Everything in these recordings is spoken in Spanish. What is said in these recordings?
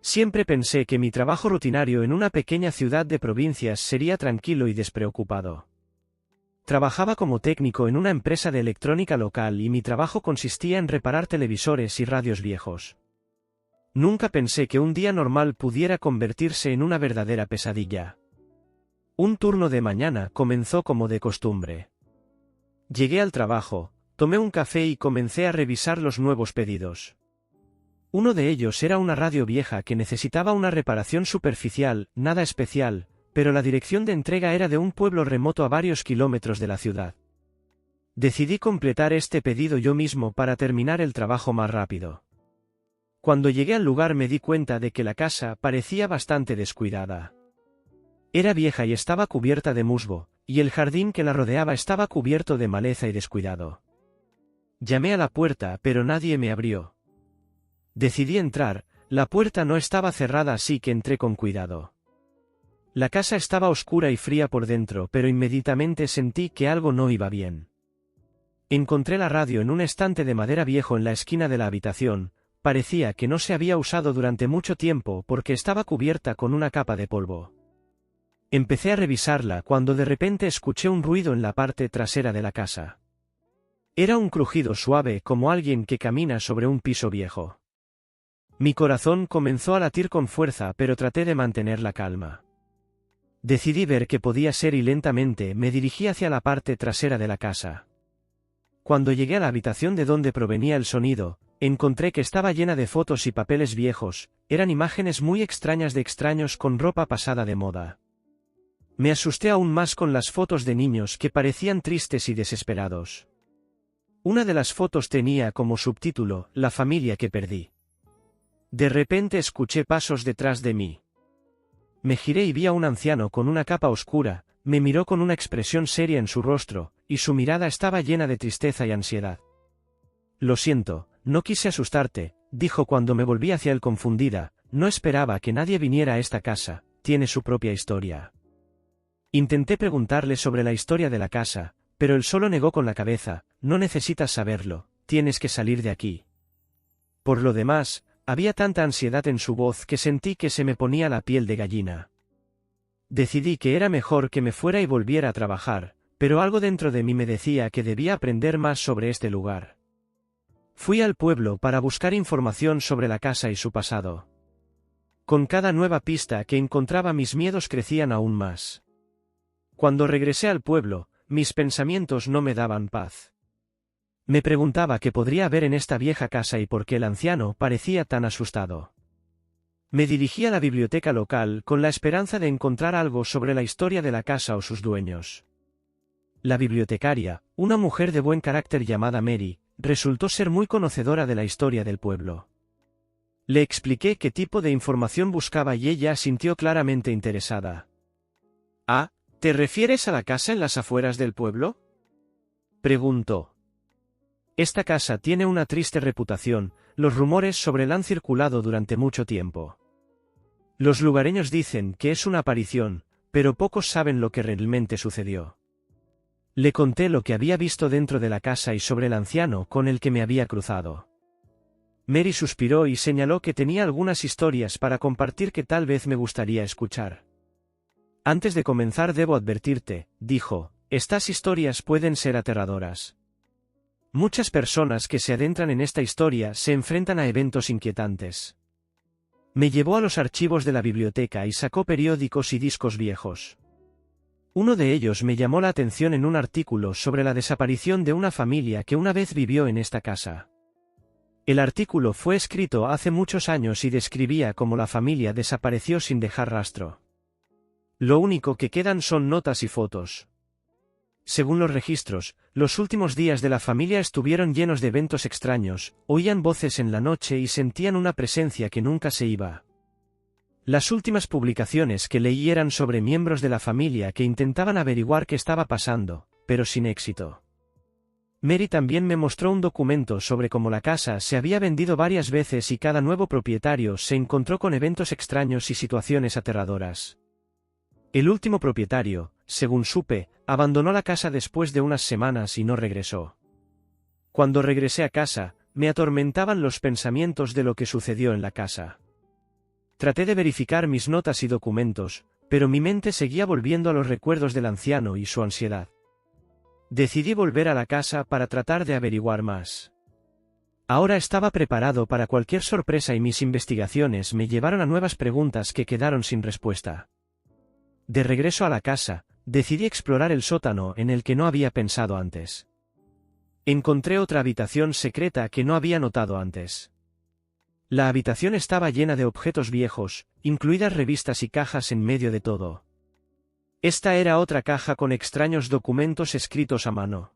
Siempre pensé que mi trabajo rutinario en una pequeña ciudad de provincias sería tranquilo y despreocupado. Trabajaba como técnico en una empresa de electrónica local y mi trabajo consistía en reparar televisores y radios viejos. Nunca pensé que un día normal pudiera convertirse en una verdadera pesadilla. Un turno de mañana comenzó como de costumbre. Llegué al trabajo, tomé un café y comencé a revisar los nuevos pedidos. Uno de ellos era una radio vieja que necesitaba una reparación superficial, nada especial, pero la dirección de entrega era de un pueblo remoto a varios kilómetros de la ciudad. Decidí completar este pedido yo mismo para terminar el trabajo más rápido. Cuando llegué al lugar me di cuenta de que la casa parecía bastante descuidada. Era vieja y estaba cubierta de musgo, y el jardín que la rodeaba estaba cubierto de maleza y descuidado. Llamé a la puerta, pero nadie me abrió. Decidí entrar, la puerta no estaba cerrada, así que entré con cuidado. La casa estaba oscura y fría por dentro, pero inmediatamente sentí que algo no iba bien. Encontré la radio en un estante de madera viejo en la esquina de la habitación. Parecía que no se había usado durante mucho tiempo porque estaba cubierta con una capa de polvo. Empecé a revisarla cuando de repente escuché un ruido en la parte trasera de la casa. Era un crujido suave como alguien que camina sobre un piso viejo. Mi corazón comenzó a latir con fuerza, pero traté de mantener la calma. Decidí ver qué podía ser y lentamente me dirigí hacia la parte trasera de la casa. Cuando llegué a la habitación de donde provenía el sonido, encontré que estaba llena de fotos y papeles viejos. Eran imágenes muy extrañas de extraños con ropa pasada de moda. Me asusté aún más con las fotos de niños que parecían tristes y desesperados. Una de las fotos tenía como subtítulo, "La familia que perdí". De repente escuché pasos detrás de mí. Me giré y vi a un anciano con una capa oscura. Me miró con una expresión seria en su rostro, y su mirada estaba llena de tristeza y ansiedad. «Lo siento, no quise asustarte», dijo cuando me volví hacia él confundida. «No esperaba que nadie viniera a esta casa, tiene su propia historia». Intenté preguntarle sobre la historia de la casa, pero él solo negó con la cabeza. «No necesitas saberlo, tienes que salir de aquí». Por lo demás, había tanta ansiedad en su voz que sentí que se me ponía la piel de gallina. Decidí que era mejor que me fuera y volviera a trabajar, pero algo dentro de mí me decía que debía aprender más sobre este lugar. Fui al pueblo para buscar información sobre la casa y su pasado. Con cada nueva pista que encontraba mis miedos crecían aún más. Cuando regresé al pueblo, mis pensamientos no me daban paz. Me preguntaba qué podría haber en esta vieja casa y por qué el anciano parecía tan asustado. Me dirigí a la biblioteca local con la esperanza de encontrar algo sobre la historia de la casa o sus dueños. La bibliotecaria, una mujer de buen carácter llamada Mary, resultó ser muy conocedora de la historia del pueblo. Le expliqué qué tipo de información buscaba y ella sintió claramente interesada. «Ah, ¿te refieres a la casa en las afueras del pueblo?», preguntó. «Esta casa tiene una triste reputación, los rumores sobre él han circulado durante mucho tiempo. Los lugareños dicen que es una aparición, pero pocos saben lo que realmente sucedió». Le conté lo que había visto dentro de la casa y sobre el anciano con el que me había cruzado. Mary suspiró y señaló que tenía algunas historias para compartir que tal vez me gustaría escuchar. «Antes de comenzar debo advertirte», dijo, «estas historias pueden ser aterradoras. Muchas personas que se adentran en esta historia se enfrentan a eventos inquietantes». Me llevó a los archivos de la biblioteca y sacó periódicos y discos viejos. Uno de ellos me llamó la atención en un artículo sobre la desaparición de una familia que una vez vivió en esta casa. El artículo fue escrito hace muchos años y describía cómo la familia desapareció sin dejar rastro. Lo único que quedan son notas y fotos. Según los registros, los últimos días de la familia estuvieron llenos de eventos extraños, oían voces en la noche y sentían una presencia que nunca se iba. Las últimas publicaciones que leí eran sobre miembros de la familia que intentaban averiguar qué estaba pasando, pero sin éxito. Mary también me mostró un documento sobre cómo la casa se había vendido varias veces y cada nuevo propietario se encontró con eventos extraños y situaciones aterradoras. El último propietario, según supe, abandonó la casa después de unas semanas y no regresó. Cuando regresé a casa, me atormentaban los pensamientos de lo que sucedió en la casa. Traté de verificar mis notas y documentos, pero mi mente seguía volviendo a los recuerdos del anciano y su ansiedad. Decidí volver a la casa para tratar de averiguar más. Ahora estaba preparado para cualquier sorpresa y mis investigaciones me llevaron a nuevas preguntas que quedaron sin respuesta. De regreso a la casa, decidí explorar el sótano en el que no había pensado antes. Encontré otra habitación secreta que no había notado antes. La habitación estaba llena de objetos viejos, incluidas revistas y cajas en medio de todo. Esta era otra caja con extraños documentos escritos a mano.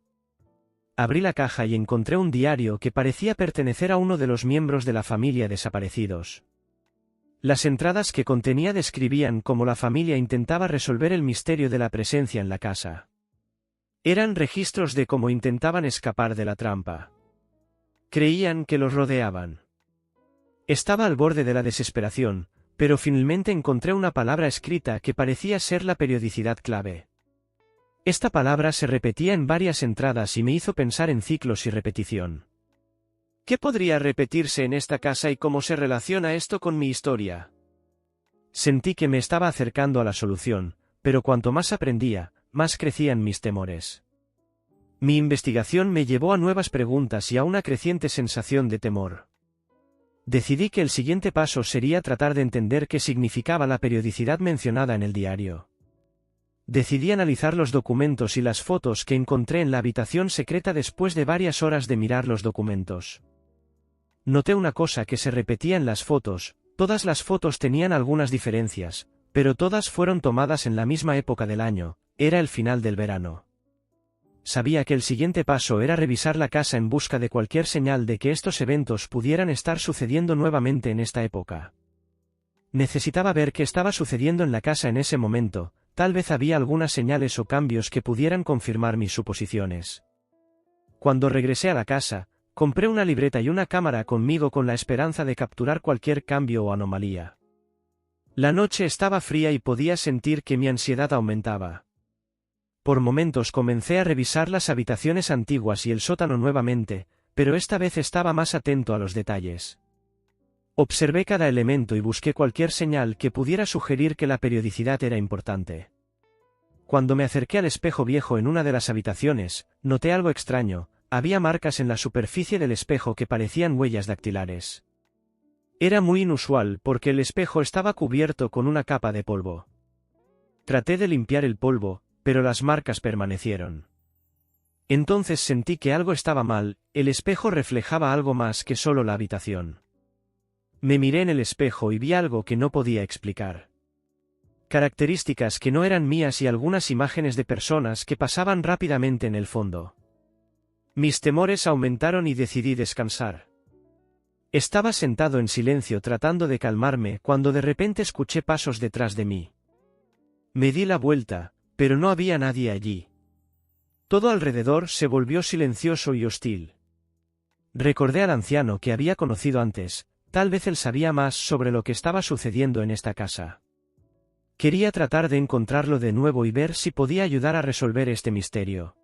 Abrí la caja y encontré un diario que parecía pertenecer a uno de los miembros de la familia desaparecidos. Las entradas que contenía describían cómo la familia intentaba resolver el misterio de la presencia en la casa. Eran registros de cómo intentaban escapar de la trampa. Creían que los rodeaban. Estaba al borde de la desesperación, pero finalmente encontré una palabra escrita que parecía ser la periodicidad clave. Esta palabra se repetía en varias entradas y me hizo pensar en ciclos y repetición. ¿Qué podría repetirse en esta casa y cómo se relaciona esto con mi historia? Sentí que me estaba acercando a la solución, pero cuanto más aprendía, más crecían mis temores. Mi investigación me llevó a nuevas preguntas y a una creciente sensación de temor. Decidí que el siguiente paso sería tratar de entender qué significaba la periodicidad mencionada en el diario. Decidí analizar los documentos y las fotos que encontré en la habitación secreta después de varias horas de mirar los documentos. Noté una cosa que se repetía en las fotos: todas las fotos tenían algunas diferencias, pero todas fueron tomadas en la misma época del año, era el final del verano. Sabía que el siguiente paso era revisar la casa en busca de cualquier señal de que estos eventos pudieran estar sucediendo nuevamente en esta época. Necesitaba ver qué estaba sucediendo en la casa en ese momento, tal vez había algunas señales o cambios que pudieran confirmar mis suposiciones. Cuando regresé a la casa, compré una libreta y una cámara conmigo con la esperanza de capturar cualquier cambio o anomalía. La noche estaba fría y podía sentir que mi ansiedad aumentaba. Por momentos comencé a revisar las habitaciones antiguas y el sótano nuevamente, pero esta vez estaba más atento a los detalles. Observé cada elemento y busqué cualquier señal que pudiera sugerir que la periodicidad era importante. Cuando me acerqué al espejo viejo en una de las habitaciones, noté algo extraño: había marcas en la superficie del espejo que parecían huellas dactilares. Era muy inusual porque el espejo estaba cubierto con una capa de polvo. Traté de limpiar el polvo, pero las marcas permanecieron. Entonces sentí que algo estaba mal: el espejo reflejaba algo más que solo la habitación. Me miré en el espejo y vi algo que no podía explicar. Características que no eran mías y algunas imágenes de personas que pasaban rápidamente en el fondo. Mis temores aumentaron y decidí descansar. Estaba sentado en silencio tratando de calmarme cuando de repente escuché pasos detrás de mí. Me di la vuelta, pero no había nadie allí. Todo alrededor se volvió silencioso y hostil. Recordé al anciano que había conocido antes: tal vez él sabía más sobre lo que estaba sucediendo en esta casa. Quería tratar de encontrarlo de nuevo y ver si podía ayudar a resolver este misterio.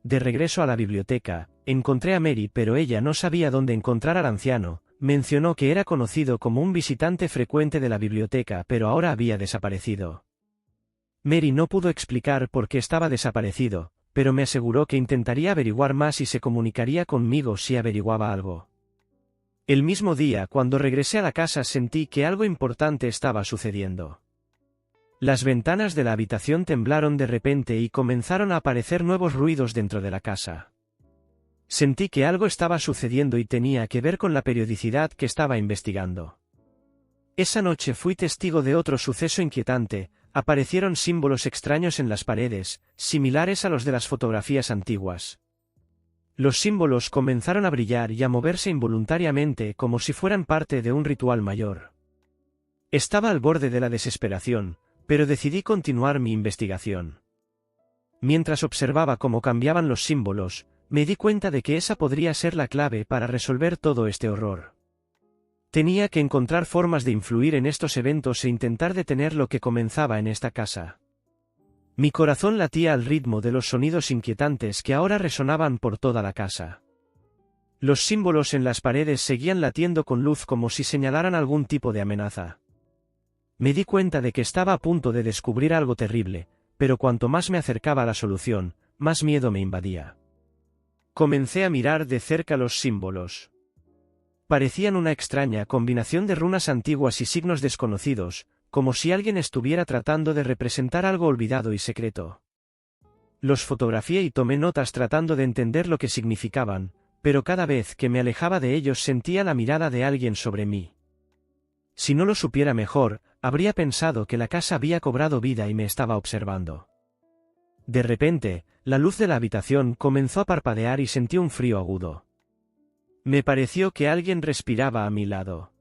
De regreso a la biblioteca, encontré a Mary, pero ella no sabía dónde encontrar al anciano. Mencionó que era conocido como un visitante frecuente de la biblioteca, pero ahora había desaparecido. Mary no pudo explicar por qué estaba desaparecido, pero me aseguró que intentaría averiguar más y se comunicaría conmigo si averiguaba algo. El mismo día, cuando regresé a la casa, sentí que algo importante estaba sucediendo. Las ventanas de la habitación temblaron de repente y comenzaron a aparecer nuevos ruidos dentro de la casa. Sentí que algo estaba sucediendo y tenía que ver con la periodicidad que estaba investigando. Esa noche fui testigo de otro suceso inquietante: aparecieron símbolos extraños en las paredes, similares a los de las fotografías antiguas. Los símbolos comenzaron a brillar y a moverse involuntariamente como si fueran parte de un ritual mayor. Estaba al borde de la desesperación, pero decidí continuar mi investigación. Mientras observaba cómo cambiaban los símbolos, me di cuenta de que esa podría ser la clave para resolver todo este horror. Tenía que encontrar formas de influir en estos eventos e intentar detener lo que comenzaba en esta casa. Mi corazón latía al ritmo de los sonidos inquietantes que ahora resonaban por toda la casa. Los símbolos en las paredes seguían latiendo con luz como si señalaran algún tipo de amenaza. Me di cuenta de que estaba a punto de descubrir algo terrible, pero cuanto más me acercaba a la solución, más miedo me invadía. Comencé a mirar de cerca los símbolos. Parecían una extraña combinación de runas antiguas y signos desconocidos, como si alguien estuviera tratando de representar algo olvidado y secreto. Los fotografié y tomé notas tratando de entender lo que significaban, pero cada vez que me alejaba de ellos sentía la mirada de alguien sobre mí. Si no lo supiera mejor, habría pensado que la casa había cobrado vida y me estaba observando. De repente, la luz de la habitación comenzó a parpadear y sentí un frío agudo. Me pareció que alguien respiraba a mi lado.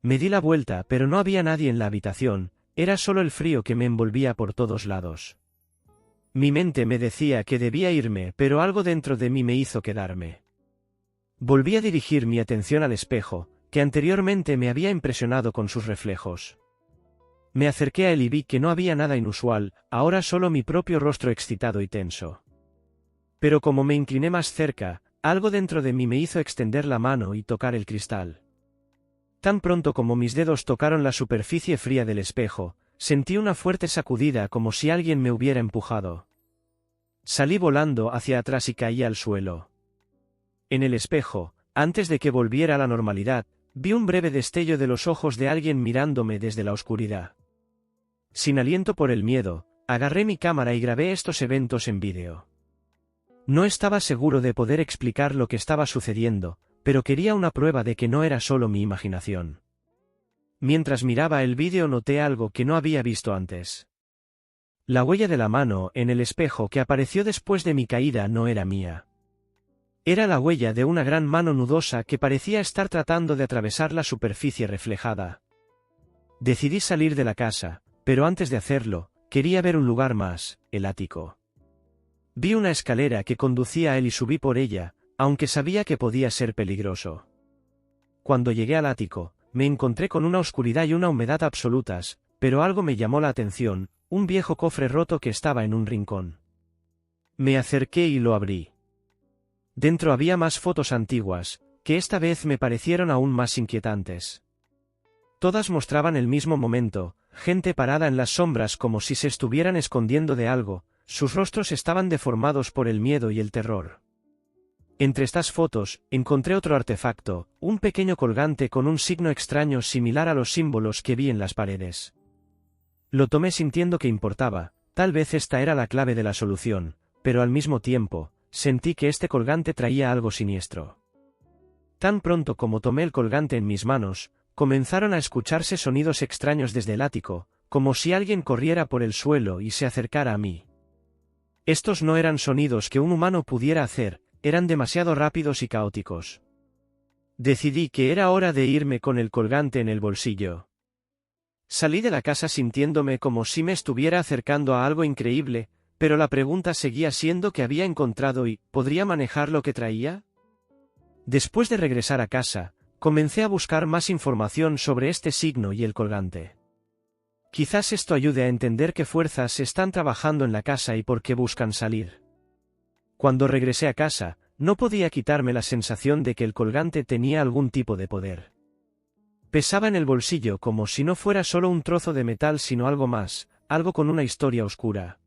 Me di la vuelta, pero no había nadie en la habitación, era solo el frío que me envolvía por todos lados. Mi mente me decía que debía irme, pero algo dentro de mí me hizo quedarme. Volví a dirigir mi atención al espejo, que anteriormente me había impresionado con sus reflejos. Me acerqué a él y vi que no había nada inusual, ahora solo mi propio rostro excitado y tenso. Pero como me incliné más cerca, algo dentro de mí me hizo extender la mano y tocar el cristal. Tan pronto como mis dedos tocaron la superficie fría del espejo, sentí una fuerte sacudida como si alguien me hubiera empujado. Salí volando hacia atrás y caí al suelo. En el espejo, antes de que volviera a la normalidad, vi un breve destello de los ojos de alguien mirándome desde la oscuridad. Sin aliento por el miedo, agarré mi cámara y grabé estos eventos en vídeo. No estaba seguro de poder explicar lo que estaba sucediendo, pero quería una prueba de que no era solo mi imaginación. Mientras miraba el vídeo noté algo que no había visto antes. La huella de la mano en el espejo que apareció después de mi caída no era mía. Era la huella de una gran mano nudosa que parecía estar tratando de atravesar la superficie reflejada. Decidí salir de la casa, pero antes de hacerlo, quería ver un lugar más, el ático. Vi una escalera que conducía a él y subí por ella, aunque sabía que podía ser peligroso. Cuando llegué al ático, me encontré con una oscuridad y una humedad absolutas, pero algo me llamó la atención, un viejo cofre roto que estaba en un rincón. Me acerqué y lo abrí. Dentro había más fotos antiguas, que esta vez me parecieron aún más inquietantes. Todas mostraban el mismo momento, gente parada en las sombras como si se estuvieran escondiendo de algo, sus rostros estaban deformados por el miedo y el terror. Entre estas fotos, encontré otro artefacto, un pequeño colgante con un signo extraño similar a los símbolos que vi en las paredes. Lo tomé sintiendo que importaba, tal vez esta era la clave de la solución, pero al mismo tiempo, sentí que este colgante traía algo siniestro. Tan pronto como tomé el colgante en mis manos, comenzaron a escucharse sonidos extraños desde el ático, como si alguien corriera por el suelo y se acercara a mí. Estos no eran sonidos que un humano pudiera hacer, eran demasiado rápidos y caóticos. Decidí que era hora de irme con el colgante en el bolsillo. Salí de la casa sintiéndome como si me estuviera acercando a algo increíble, pero la pregunta seguía siendo qué había encontrado y ¿podría manejar lo que traía? Después de regresar a casa, comencé a buscar más información sobre este signo y el colgante. Quizás esto ayude a entender qué fuerzas están trabajando en la casa y por qué buscan salir. Cuando regresé a casa, no podía quitarme la sensación de que el colgante tenía algún tipo de poder. Pesaba en el bolsillo como si no fuera solo un trozo de metal sino algo más, algo con una historia oscura.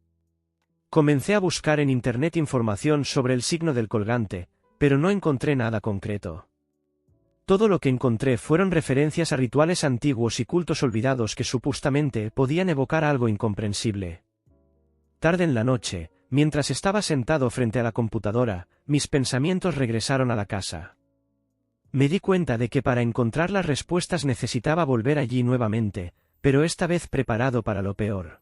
Comencé a buscar en internet información sobre el signo del colgante, pero no encontré nada concreto. Todo lo que encontré fueron referencias a rituales antiguos y cultos olvidados que supuestamente podían evocar algo incomprensible. Tarde en la noche, mientras estaba sentado frente a la computadora, mis pensamientos regresaron a la casa. Me di cuenta de que para encontrar las respuestas necesitaba volver allí nuevamente, pero esta vez preparado para lo peor.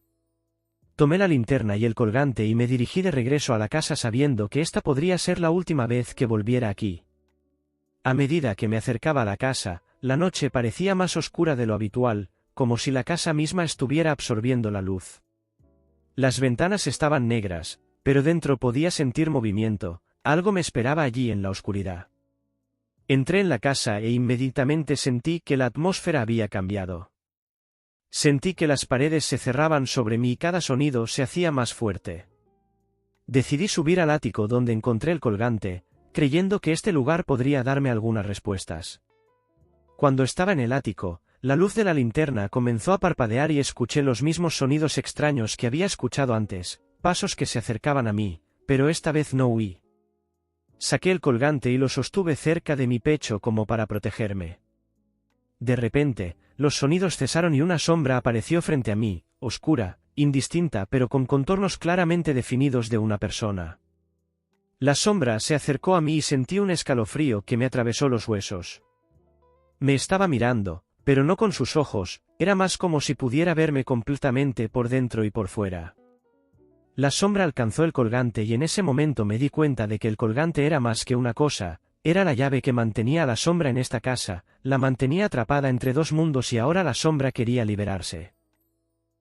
Tomé la linterna y el colgante y me dirigí de regreso a la casa sabiendo que esta podría ser la última vez que volviera aquí. A medida que me acercaba a la casa, la noche parecía más oscura de lo habitual, como si la casa misma estuviera absorbiendo la luz. Las ventanas estaban negras, pero dentro podía sentir movimiento, algo me esperaba allí en la oscuridad. Entré en la casa e inmediatamente sentí que la atmósfera había cambiado. Sentí que las paredes se cerraban sobre mí y cada sonido se hacía más fuerte. Decidí subir al ático donde encontré el colgante, creyendo que este lugar podría darme algunas respuestas. Cuando estaba en el ático, la luz de la linterna comenzó a parpadear y escuché los mismos sonidos extraños que había escuchado antes, pasos que se acercaban a mí, pero esta vez no huí. Saqué el colgante y lo sostuve cerca de mi pecho como para protegerme. De repente, los sonidos cesaron y una sombra apareció frente a mí, oscura, indistinta pero con contornos claramente definidos de una persona. La sombra se acercó a mí y sentí un escalofrío que me atravesó los huesos. Me estaba mirando, pero no con sus ojos, era más como si pudiera verme completamente por dentro y por fuera. La sombra alcanzó el colgante y en ese momento me di cuenta de que el colgante era más que una cosa, era la llave que mantenía a la sombra en esta casa, la mantenía atrapada entre dos mundos y ahora la sombra quería liberarse.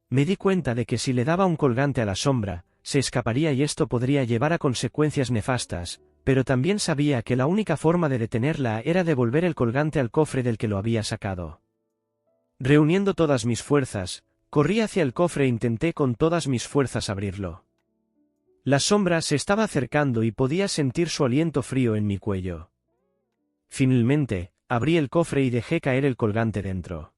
Me di cuenta de que si le daba un colgante a la sombra, se escaparía y esto podría llevar a consecuencias nefastas, pero también sabía que la única forma de detenerla era devolver el colgante al cofre del que lo había sacado. Reuniendo todas mis fuerzas, corrí hacia el cofre e intenté con todas mis fuerzas abrirlo. La sombra se estaba acercando y podía sentir su aliento frío en mi cuello. Finalmente, abrí el cofre y dejé caer el colgante dentro.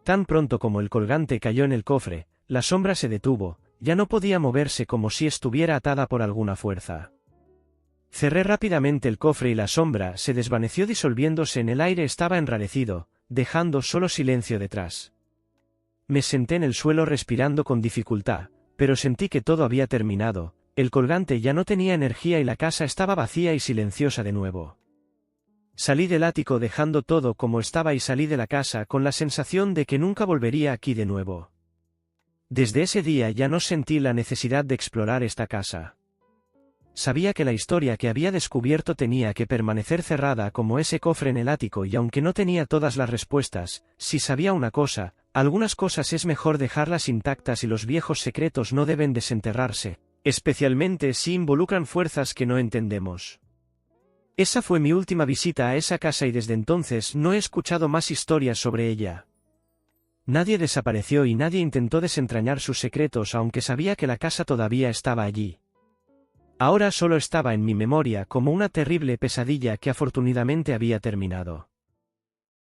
Tan pronto como el colgante cayó en el cofre, la sombra se detuvo, ya no podía moverse como si estuviera atada por alguna fuerza. Cerré rápidamente el cofre y la sombra se desvaneció disolviéndose en el aire, estaba enrarecido, dejando solo silencio detrás. Me senté en el suelo respirando con dificultad, pero sentí que todo había terminado, el colgante ya no tenía energía y la casa estaba vacía y silenciosa de nuevo. Salí del ático dejando todo como estaba y salí de la casa con la sensación de que nunca volvería aquí de nuevo. Desde ese día ya no sentí la necesidad de explorar esta casa. Sabía que la historia que había descubierto tenía que permanecer cerrada como ese cofre en el ático y aunque no tenía todas las respuestas, si sabía una cosa, algunas cosas es mejor dejarlas intactas y los viejos secretos no deben desenterrarse, especialmente si involucran fuerzas que no entendemos. Esa fue mi última visita a esa casa y desde entonces no he escuchado más historias sobre ella. Nadie desapareció y nadie intentó desentrañar sus secretos aunque sabía que la casa todavía estaba allí. Ahora solo estaba en mi memoria como una terrible pesadilla que afortunadamente había terminado.